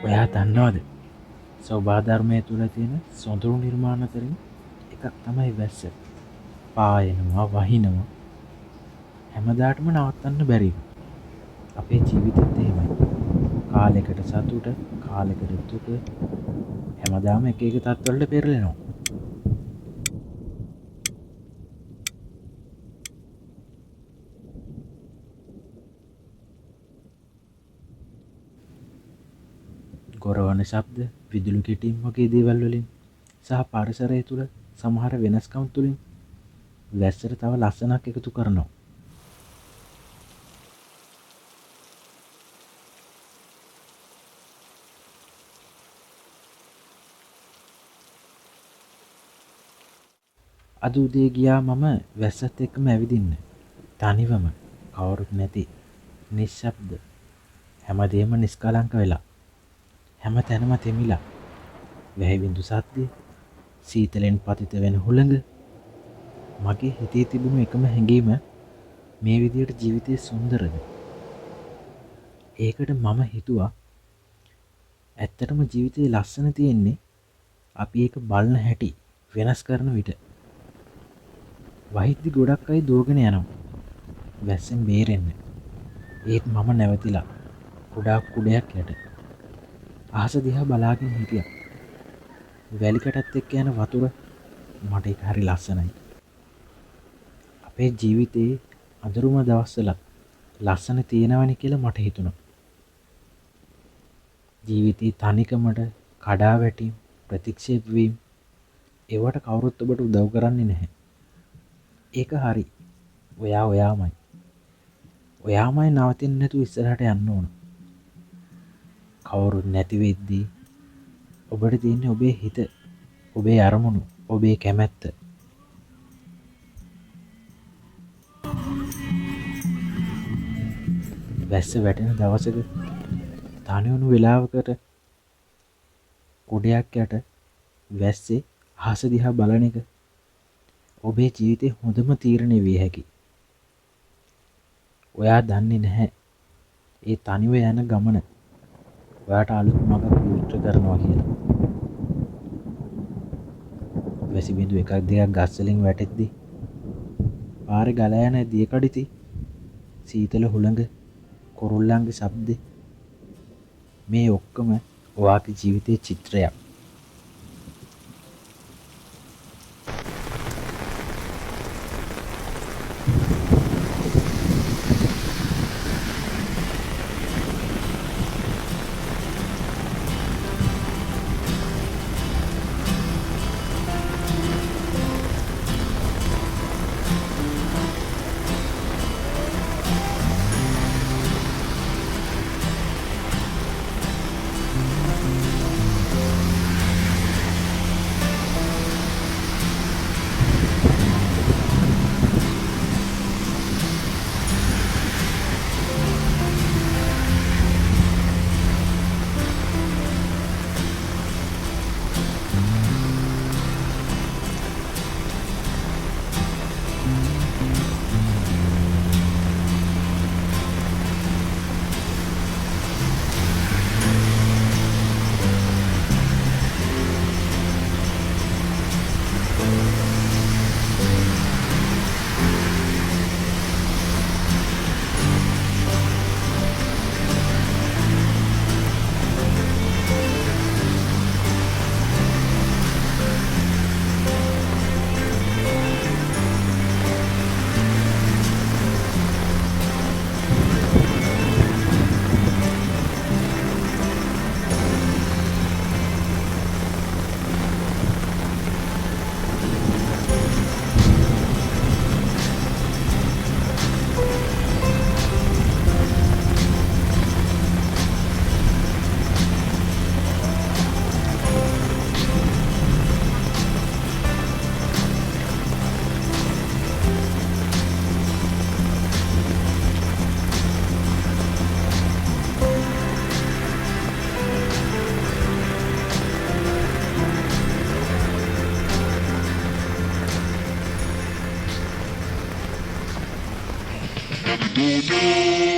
ඔයා දන්නවද සෞභාධර්මය තුළ තියෙන සොඳුරු නිර්මාණ අතරින් එකක් තමයි වැස්ස. පායනවා වහිනවා හැමදාටම නවත්තන්න බැරි. අපේ ජීවිතෙත් එහෙමයි. කාලෙකට සතුට කාලෙකට දුක හැමදාම එක එක තත්වලට පෙරලෙනවා. ගොරවන ශබ්ද විදුලි කෙටීම් වගේ දේවල් වලින් සහ පරිසරය තුළ සමහර වෙනස්කම් තුළින් වැස්සට තව ලස්සනක් එකතු කරනවා. අද උදේ ගියා මම වැස්සත් එක්කම ඇවිදින්න. තනිවම කවුරුත් නැති නිශ්ශබ්ද හැමදේම නිස්කලංක වෙලා හැම තැනම තෙමිලා වැහි බිඳු සද්දේ සීතලෙන් පතිත වෙන හුළඟ මගේ හිතේ තිබුණු එකම හැඟීම මේ විදියට ජීවිතේ සුන්දරද? ඒකට මම හිතුවා ඇත්තටම ජීවිතේ ලස්සන තියෙන්නේ අපි ඒක බලන හැටි වෙනස් කරන විට. වහිද්දි ගොඩක් අය දුවගෙන යනවා වැස්සෙන් බේරෙන්න. ඒත් මම නැවතිලා කුඩා කුඩයක් යට අහස දිහා බලාගෙන හිටියා. වැලිකටත් එක්ක යන වතුර මට ඒක හරි ලස්සනයි. අපේ ජීවිතේ අඳුරුම දවස්වල ලස්සන තියෙනවනි කියලා මට හිතුණා. ජීවිතේ තනිකමට කඩා වැටීම් ප්‍රතික්ෂේප වීම ඒවට කවුරුත් ඔබට උදව් කරන්නේ නැහැ. ඒක හරි. ඔයාමයි. ඔයාමයි නවතින්න නැතුව ඉස්සරහට යන්න ඕන. කවුරුත් නැති වෙද්දී ඔබට තියෙන්නේ ඔබේ හිත, ඔබේ අරමුණු, ඔබේ කැමැත්ත. වැස්ස වැටෙන දවසක තනිවුණු වෙලාවකට කුඩයක් යට වැස්සේ අහස දිහා බලන එක ඔබේ ජීවිතේ හොඳම තීරණය විය හැකි. ඔයා දන්නේ නැහැ ඒ තනිව යන ගමන ඔයාට අලුත් මඟක් විවෘත කරනවා කියලා. වැසි බිඳු එකක් දෙකක් ගස් වලින් වැටෙද්දි පාරේ ගලා යන දියකඩිති සීතල හුළඟ කුරුල්ලන්ගේ ශබ්ද මේ ඔක්කොම ඔයාගේ ජීවිතයේ චිත්‍රයක්. Do do.